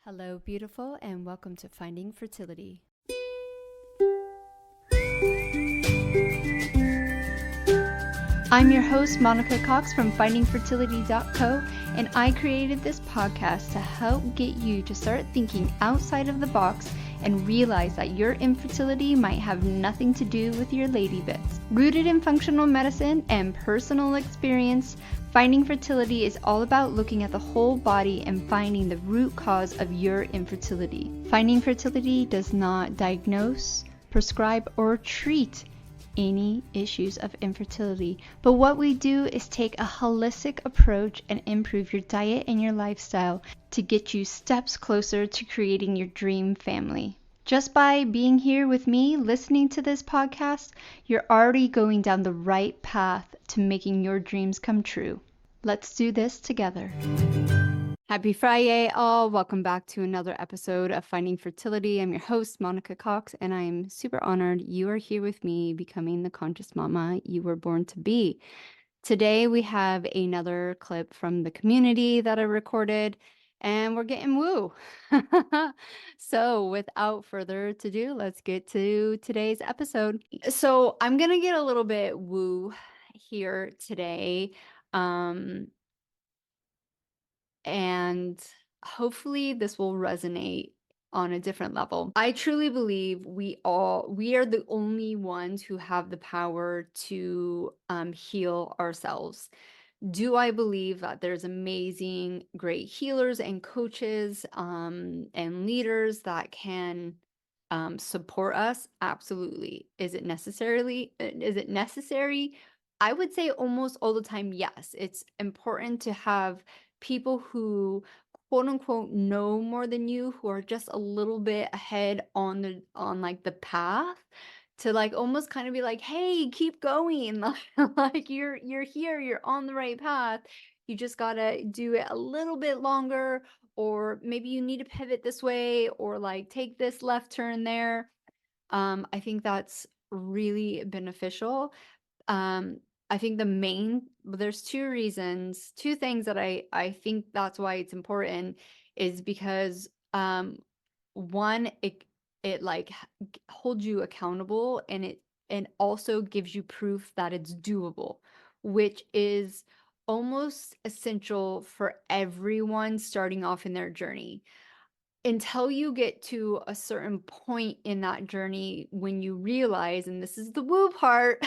Hello, beautiful, and welcome to Finding Fertility. I'm your host, Monica Cox from FindingFertility.co, and I created this podcast to help get you to start thinking outside of the box and realize that your infertility might have nothing to do with your lady bits. Rooted in functional medicine and personal experience, Finding Fertility is all about looking at the whole body and finding the root cause of your infertility. Finding Fertility does not diagnose, prescribe, or treat any issues of infertility, but what we do is take a holistic approach and improve your diet and your lifestyle to get you steps closer to creating your dream family. Just by being here with me, listening to this podcast, you're already going down the right path to making your dreams come true. Let's do this together. Happy Friday, all. Welcome back to another episode of Finding Fertility. I'm your host, Monica Cox, and I'm super honored you are here with me, becoming the conscious mama you were born to be. Today, we have another clip from the community that I recorded, and we're getting woo. So, without further ado, let's get to today's episode. So, I'm going to get a little bit woo here today. And hopefully this will resonate on a different level. I truly believe we are the only ones who have the power to heal ourselves. Do I believe that there's amazing, great healers and coaches and leaders that can support us? Absolutely. Is it necessary? I would say almost all the time, yes. It's important to have people who quote unquote know more than you, who are just a little bit ahead on like the path, to like almost kind of be like, hey, keep going. Like you're here, you're on the right path. You just gotta do it a little bit longer, or maybe you need to pivot this way, or like take this left turn there. I think that's really beneficial. um I think there's two things that I think that's why it's important, is because one, it like holds you accountable, and it and also gives you proof that it's doable, which is almost essential for everyone starting off in their journey. Until you get to a certain point in that journey, when you realize, and this is the woo part,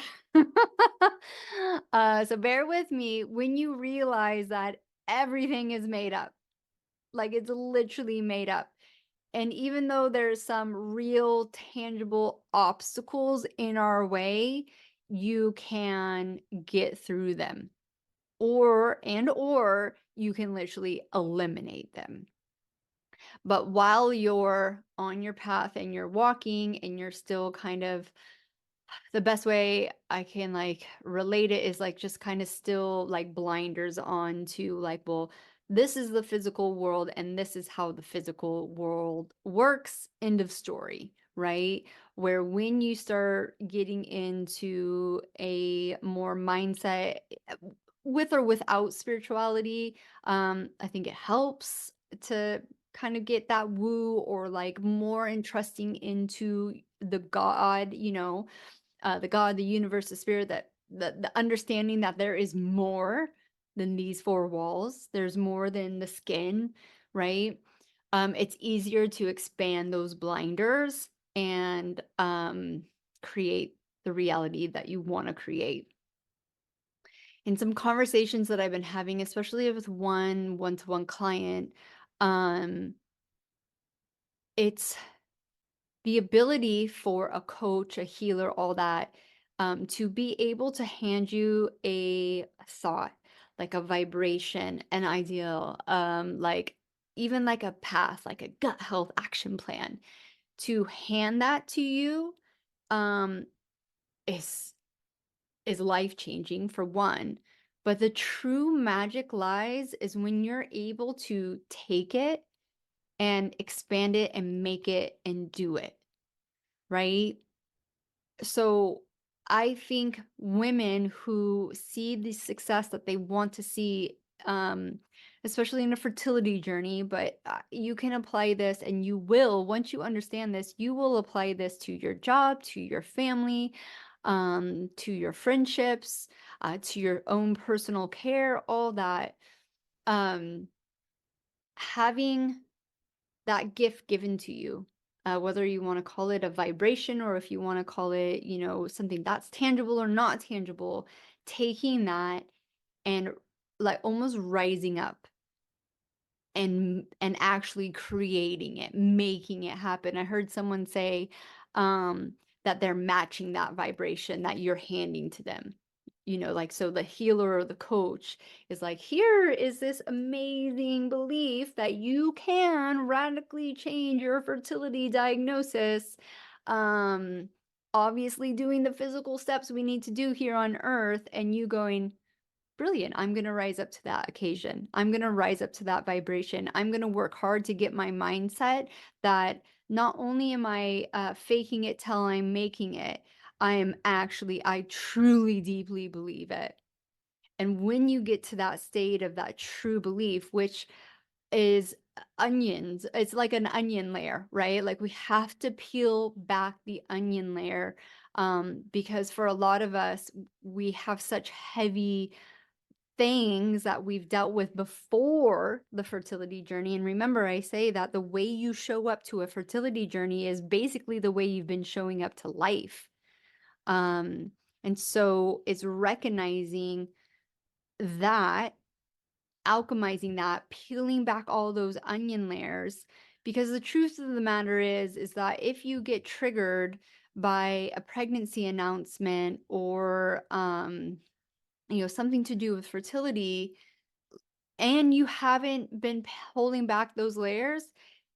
so bear with me, when you realize that everything is made up, like it's literally made up. And even though there's some real tangible obstacles in our way, you can get through them, or you can literally eliminate them. But while you're on your path and you're walking and you're still kind of, the best way I can like relate it is like just kind of still like blinders on to like, well, this is the physical world and this is how the physical world works. End of story, right? Where when you start getting into a more mindset, with or without spirituality, I think it helps to kind of get that woo, or like more entrusting into the God, the God, the universe, the spirit, that the understanding that there is more than these four walls. There's more than the skin, right? It's easier to expand those blinders and create the reality that you want to create. In some conversations that I've been having, especially with one-to-one client, um, it's the ability for a coach, a healer, all that, to be able to hand you a thought, like a vibration, an ideal, like even like a path, like a gut health action plan, to hand that to you, um, is life changing for one. But the true magic lies is when you're able to take it and expand it and make it and do it, right? So I think women who see the success that they want to see, um, especially in a fertility journey, but you can apply this and you will, once you understand this, you will apply this to your job, to your family, to your friendships, to your own personal care, all that. Um, Having that gift given to you, whether you want to call it a vibration or if you want to call it, something that's tangible or not tangible, taking that and like almost rising up and actually creating it, making it happen. I heard someone say that they're matching that vibration that you're handing to them. Like, so the healer or the coach is like, here is this amazing belief that you can radically change your fertility diagnosis. Um, Obviously doing the physical steps we need to do here on earth, and you going, brilliant. I'm going to rise up to that occasion. I'm going to rise up to that vibration. I'm going to work hard to get my mindset that not only am I faking it till I'm making it, I truly deeply believe it. And when you get to that state of that true belief, which is onions, it's like an onion layer, right? Like we have to peel back the onion layer, because for a lot of us, we have such heavy things that we've dealt with before the fertility journey. And remember, I say that the way you show up to a fertility journey is basically the way you've been showing up to life. Um, and so it's recognizing that, alchemizing that, peeling back all those onion layers. Because the truth of the matter is that if you get triggered by a pregnancy announcement or something to do with fertility, and you haven't been holding back those layers,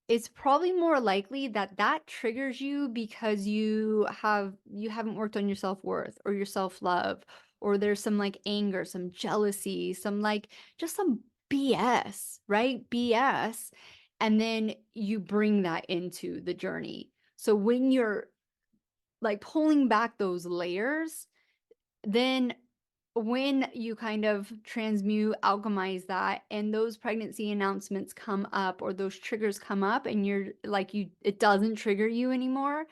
it's probably more likely that that triggers you because you haven't worked on your self-worth or your self-love, or there's some like anger, some jealousy, some like just some BS, right? BS. And then you bring that into the journey. So when you're like pulling back those layers, then when you kind of transmute, alchemize that, and those pregnancy announcements come up or those triggers come up and you're like, it doesn't trigger you anymore.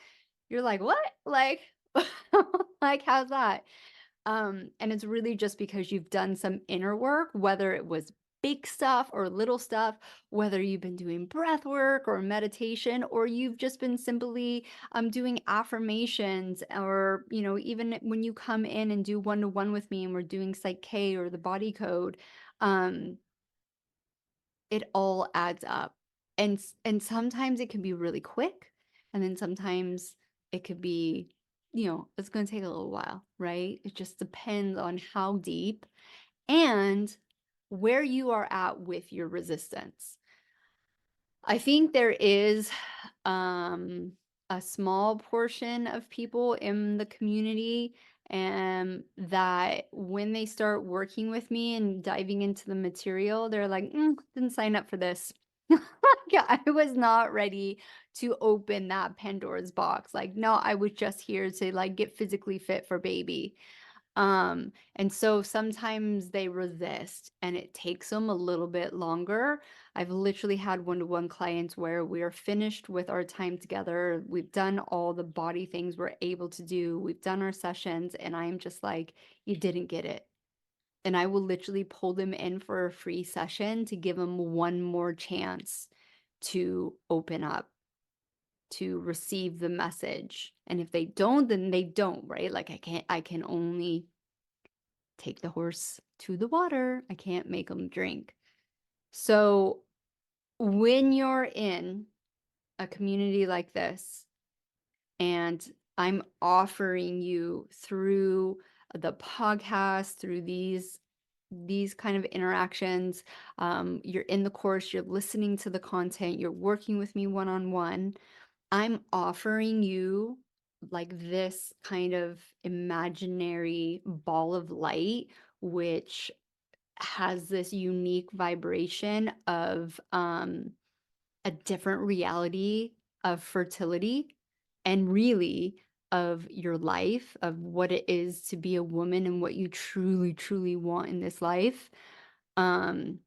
You're like, what? Like, like, how's that? And it's really just because you've done some inner work, whether it was big stuff or little stuff, whether you've been doing breath work or meditation, or you've just been simply doing affirmations, or, even when you come in and do one-to-one with me and we're doing Psych K or the body code, um, it all adds up. And sometimes it can be really quick, and then sometimes it could be, it's going to take a little while, right? It just depends on how deep and where you are at with your resistance. I think there is a small portion of people in the community, and that when they start working with me and diving into the material, they're like, didn't sign up for this. Yeah, I was not ready to open that Pandora's box. Like, no, I was just here to like get physically fit for baby. And so sometimes they resist and it takes them a little bit longer. I've literally had one-to-one clients where we're finished with our time together. We've done all the body things we're able to do. We've done our sessions, and I'm just like, you didn't get it. And I will literally pull them in for a free session to give them one more chance to open up, to receive the message. And if they don't, then they don't, right? Like I can only take the horse to the water. I can't make them drink. So when you're in a community like this, and I'm offering you through the podcast, through these kind of interactions, you're in the course, you're listening to the content, you're working with me one-on-one, I'm offering you like this kind of imaginary ball of light, which has this unique vibration of a different reality of fertility, and really of your life, of what it is to be a woman and what you truly, truly want in this life. Um,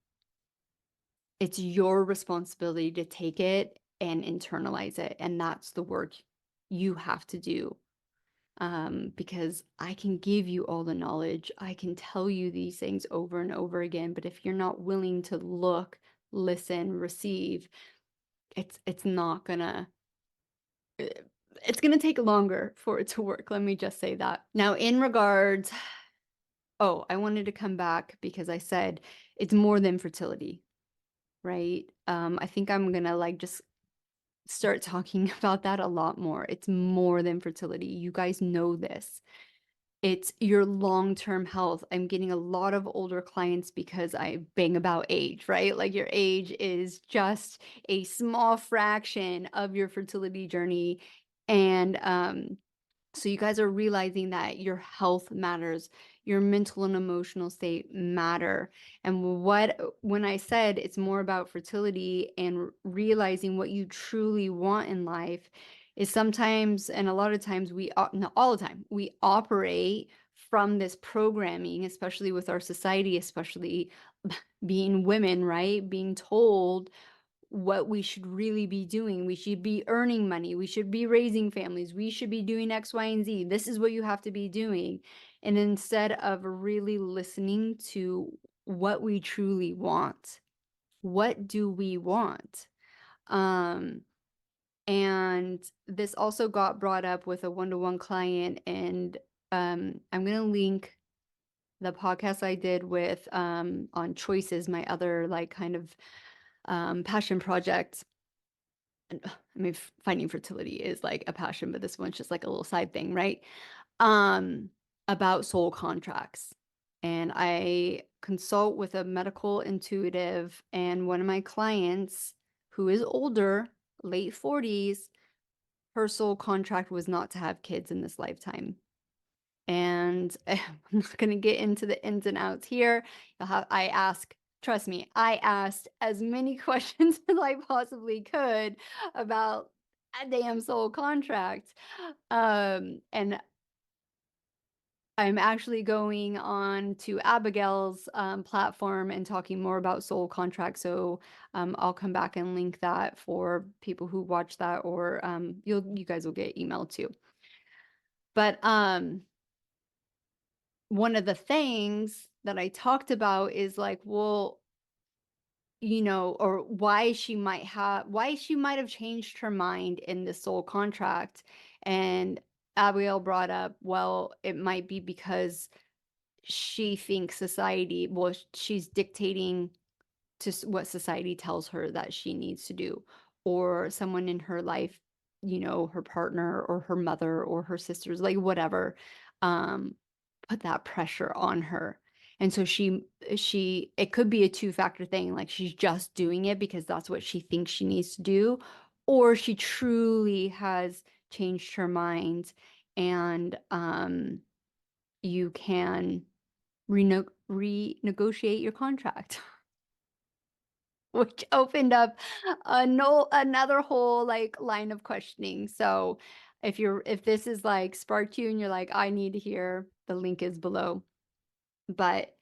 It's your responsibility to take it and internalize it, and that's the work you have to do. Because I can give you all the knowledge, I can tell you these things over and over again, but if you're not willing to look, listen, receive, it's not gonna uh, it's gonna take longer for it to work. Let me just say that. Now, in regards, oh, I wanted to come back because I said it's more than fertility, right? I think I'm gonna like just start talking about that a lot more. It's more than fertility. You guys know this. It's your long-term health. I'm getting a lot of older clients because I bang about age, right? Like your age is just a small fraction of your fertility journey. And so you guys are realizing that your health matters, your mental and emotional state matter. And when I said it's more about fertility and realizing what you truly want in life is sometimes, and a lot of times not all the time, we operate from this programming, especially with our society, especially being women, right? Being told what we should really be doing. We should be earning money. We should be raising families. We should be doing X, Y, and Z. This is what you have to be doing. And instead of really listening to what we truly want, what do we want? Um, and this also got brought up with a one-to-one client, and I'm gonna link the podcast I did with on choices, my other like kind of passion project. I mean, finding fertility is like a passion, but this one's just like a little side thing, right? Um, about soul contracts. And I consult with a medical intuitive, and one of my clients who is older, late 40s, her soul contract was not to have kids in this lifetime. And I'm not going to get into the ins and outs here. Trust me, I asked as many questions as I possibly could about a damn soul contract. And I'm actually going on to Abigail's platform and talking more about soul contracts. So I'll come back and link that for people who watch that, or you guys will get emailed too. But one of the things that I talked about is like, well, or why she might have changed her mind in the soul contract. And Abigail brought up, well, it might be because she thinks she's dictating to what society tells her that she needs to do, or someone in her life, her partner or her mother or her sisters, like whatever, um, put that pressure on her. And so it could be a two-factor thing, like she's just doing it because that's what she thinks she needs to do, or she truly has changed her mind, and you can renegotiate your contract. Which opened up another whole like line of questioning. So if this is like sparked you and you're like, I need to hear, the link is below. But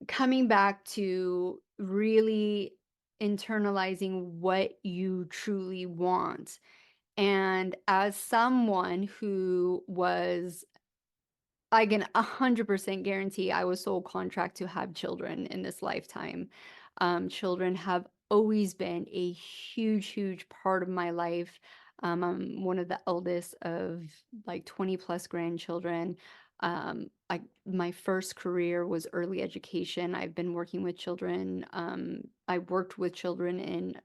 coming back to really internalizing what you truly want. And as someone who was, I can 100% guarantee I was soul contract to have children in this lifetime. Children have always been a huge, huge part of my life. I'm one of the eldest of like 20 plus grandchildren. My first career was early education. I've been working with children. I worked with children in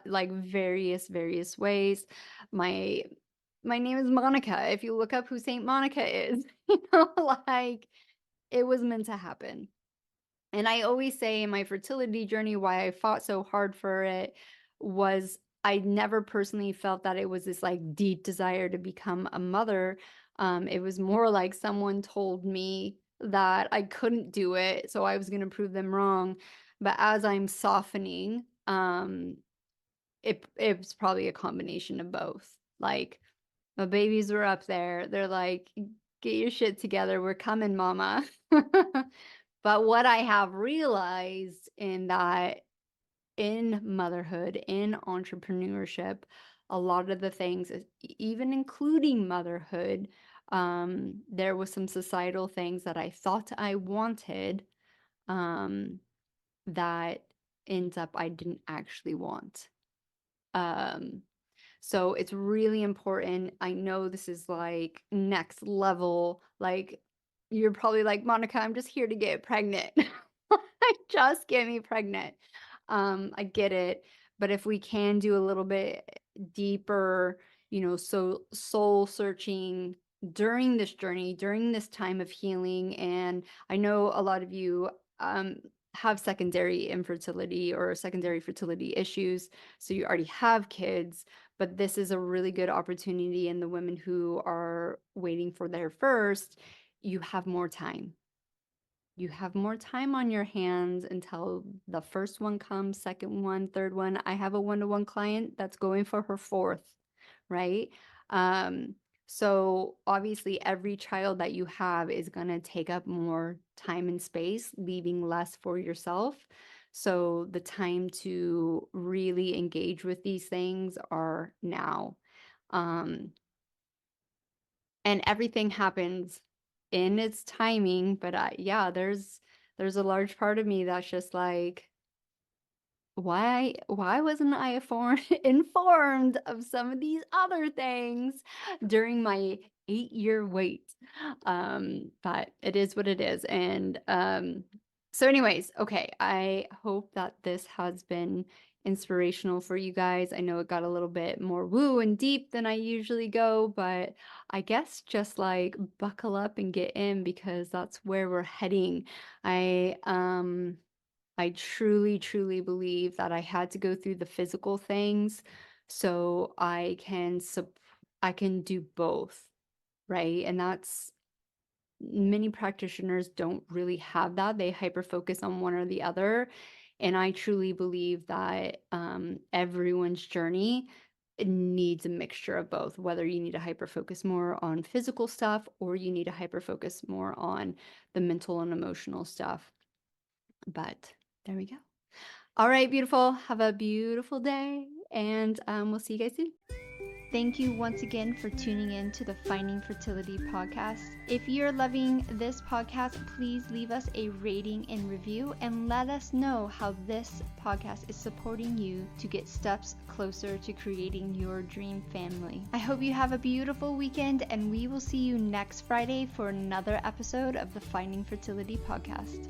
like various ways. My my name is Monica. If you look up who Saint Monica is, like it was meant to happen. And I always say in my fertility journey, why I fought so hard for it was I never personally felt that it was this like deep desire to become a mother. It was more like someone told me that I couldn't do it, so I was going to prove them wrong. But as I'm softening, it's probably a combination of both. Like my babies were up there. They're like, get your shit together. We're coming, mama. But what I have realized in that in motherhood, in entrepreneurship, a lot of the things, even including motherhood, there was some societal things that I thought I wanted, um, that ends up I didn't actually want. Um, so it's really important. I know this is like next level. Like, you're probably like, Monica, I'm just here to get pregnant. Just get me pregnant. I get it. But if we can do a little bit deeper, so soul searching during this journey, during this time of healing. And I know a lot of you have secondary infertility or secondary fertility issues. So you already have kids, but this is a really good opportunity. And the women who are waiting for their first, you have more time. You have more time on your hands until the first one comes, second one, third one. I have a one-to-one client that's going for her fourth, right? So obviously every child that you have is going to take up more time and space, leaving less for yourself. So the time to really engage with these things are now. And everything happens in its timing, but yeah, there's a large part of me that's just like, why wasn't I informed of some of these other things during my 8-year wait? But it is what it is. And so anyways, okay, I hope that this has been inspirational for you guys. I know it got a little bit more woo and deep than I usually go, but I guess just like buckle up and get in, because that's where we're heading. I truly, truly believe that I had to go through the physical things so I can do both, right? And that's, many practitioners don't really have that. They hyper focus on one or the other. And I truly believe that everyone's journey needs a mixture of both, whether you need to hyper focus more on physical stuff or you need to hyper focus more on the mental and emotional stuff. But there we go. All right, beautiful. Have a beautiful day, and we'll see you guys soon. Thank you once again for tuning in to the Finding Fertility podcast. If you're loving this podcast, please leave us a rating and review and let us know how this podcast is supporting you to get steps closer to creating your dream family. I hope you have a beautiful weekend, and we will see you next Friday for another episode of the Finding Fertility podcast.